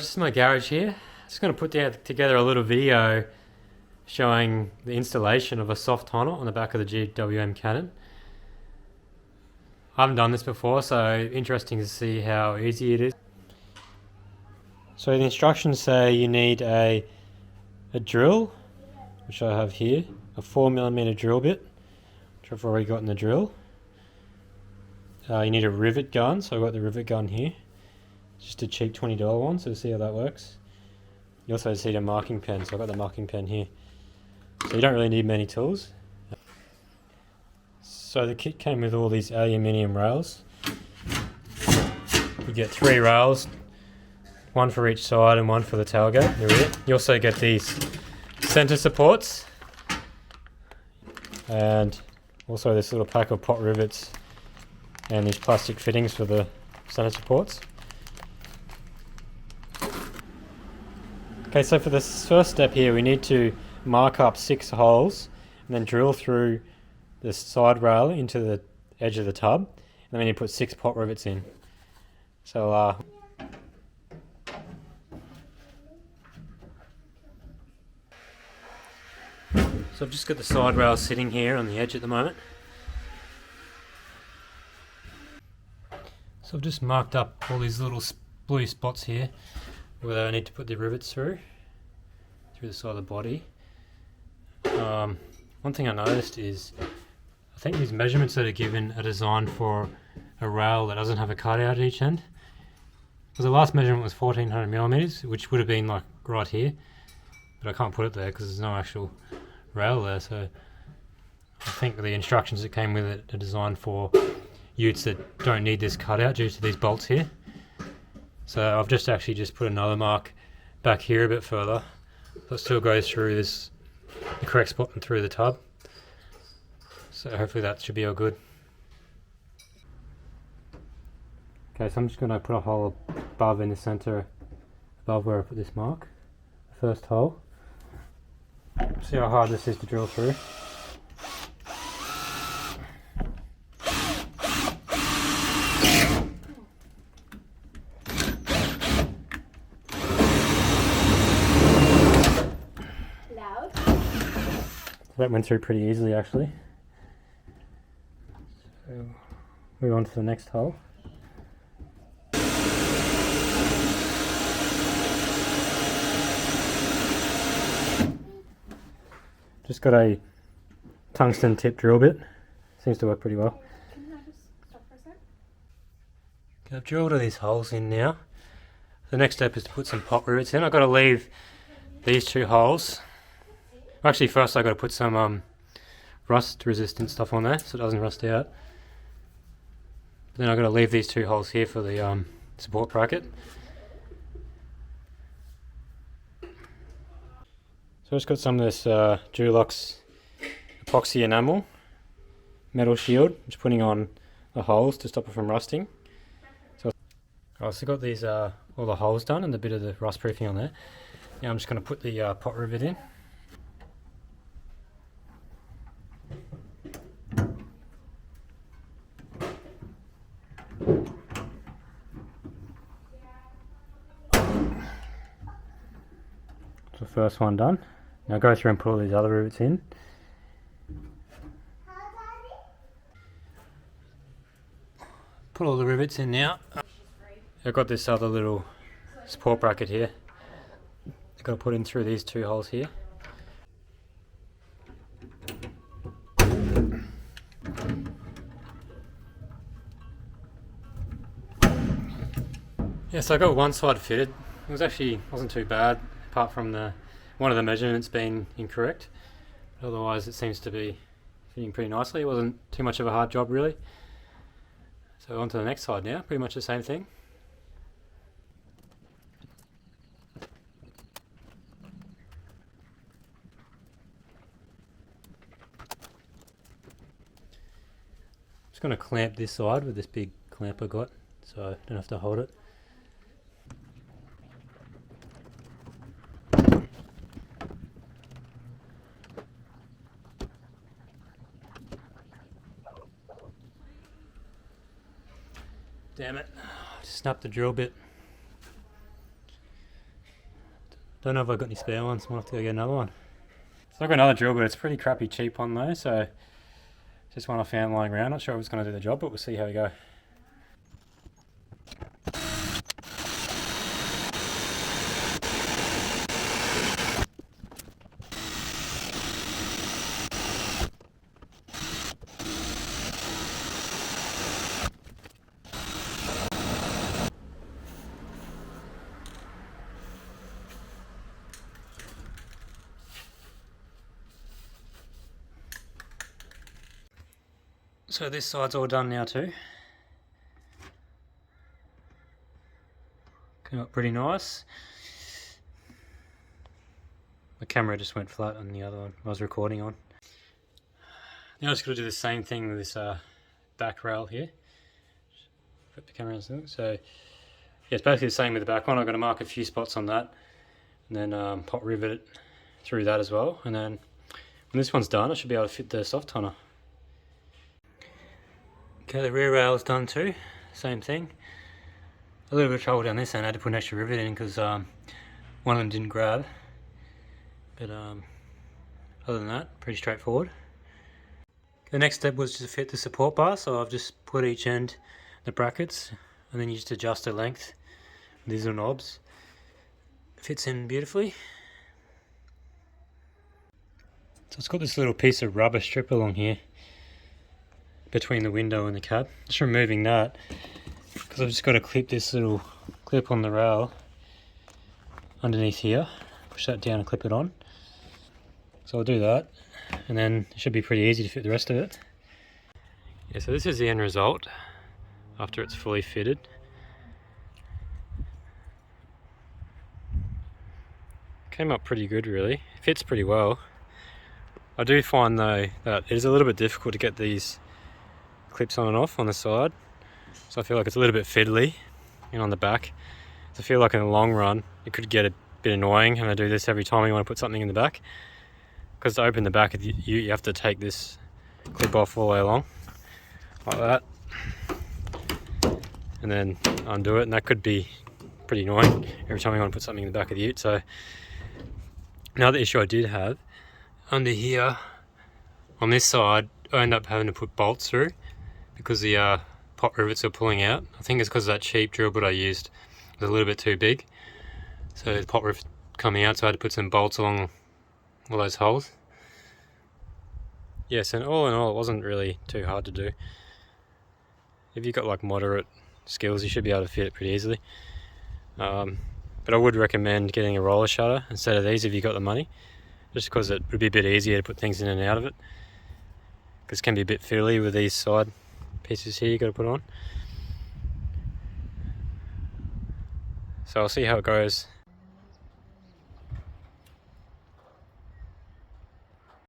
just in my garage here. Just going to put together a little video showing the installation of a soft tunnel on the back of the GWM cannon. I haven't done this before, so interesting to see how easy it is. So the instructions say you need a drill, which I have here, a 4mm drill bit, which I've already got in the drill. You need a rivet gun, so I've got the rivet gun here. Just a cheap $20 one, so we'll see how that works. You also need a marking pen, so I've got the marking pen here. So you don't really need many tools. So the kit came with all these aluminium rails. You get 3 rails, one for each side and one for the tailgate, the rear. You also get these center supports, and also this little pack of pot rivets and these plastic fittings for the center supports. Okay, so for this first step here, we need to mark up 6 holes and then drill through the side rail into the edge of the tub, and then we need to put 6 pot rivets in. So I've just got the side rail sitting here on the edge at the moment. So I've just marked up all these little blue spots here where I need to put the rivets through the side of the body. One thing I noticed is I think these measurements that are given are designed for a rail that doesn't have a cutout at each end. Because the last measurement was 1400mm, which would have been like right here, but I can't put it there because there's no actual rail there. So I think the instructions that came with it are designed for utes that don't need this cutout due to these bolts here. So I've just put another mark back here a bit further, so it still goes through the correct spot and through the tub. So hopefully that should be all good. Okay, so I'm just going to put a hole above in the center, above where I put this mark, the first hole. See how hard this is to drill through. That went through pretty easily actually. So move on to the next hole. Just got a tungsten tip drill bit. Seems to work pretty well. Can I just stop for a sec? Okay, I've drilled all these holes in now. The next step is to put some pot rivets in. I've got to leave these 2 holes. Actually, first I've got to put some rust resistant stuff on there so it doesn't rust out. Then I've got to leave these 2 holes here for the support bracket. So I've just got some of this Dulux epoxy enamel metal shield, just putting on the holes to stop it from rusting. So I've also got these all the holes done and a bit of the rust proofing on there. Now I'm just going to put the pot rivet in. The first one done. Now go through and put all these other rivets in. Put all the rivets in now. I've got this other little support bracket here. I've got to put in through these 2 holes here. Yeah, so I got one side fitted. It wasn't too bad, apart from one of the measurements being incorrect. But otherwise it seems to be fitting pretty nicely. It wasn't too much of a hard job really. So on to the next side now, pretty much the same thing. Just going to clamp this side with this big clamp I got, so I don't have to hold it. Damn it, I just snapped the drill bit. Don't know if I've got any spare ones, might have to go get another one. So I've got another drill, but it's a pretty crappy cheap one though, so just one I found lying around. Not sure if it's going to do the job, but we'll see how we go. So this side's all done now too. Came up pretty nice. The camera just went flat on the other one I was recording on. Now I'm just going to do the same thing with this back rail here. Flip the camera on. So yeah, it's basically the same with the back one. I've got to mark a few spots on that, and then pot rivet it through that as well. And then when this one's done, I should be able to fit the soft tonner. Okay, the rear rail is done too. Same thing. A little bit of trouble down this end. I had to put an extra rivet in because one of them didn't grab. But other than that, pretty straightforward. The next step was to fit the support bar, so I've just put each end the brackets and then you just adjust the length with these little knobs. It fits in beautifully. So it's got this little piece of rubber strip along here between the window and the cab. Just removing that because I've just got to clip this little clip on the rail underneath here. Push that down and clip it on. So I'll do that, and then it should be pretty easy to fit the rest of it. Yeah, so this is the end result after it's fully fitted. Came up pretty good really. It fits pretty well. I do find though that it is a little bit difficult to get these clips on and off on the side, so I feel like it's a little bit fiddly and on the back. So I feel like in the long run it could get a bit annoying having to do this every time you want to put something in the back, because to open the back of you have to take this clip off all the way along like that and then undo it, and that could be pretty annoying every time you want to put something in the back of the ute. So another issue I did have under here on this side, I end up having to put bolts through because the pot rivets are pulling out. I think it's because that cheap drill bit I used was a little bit too big, so the pot rivet coming out, so I had to put some bolts along all those holes. Yes, and all in all it wasn't really too hard to do. If you've got like moderate skills you should be able to fit it pretty easily. But I would recommend getting a roller shutter instead of these if you've got the money, just because it would be a bit easier to put things in and out of it, because it can be a bit fiddly with these side pieces here you got to put on. So I'll see how it goes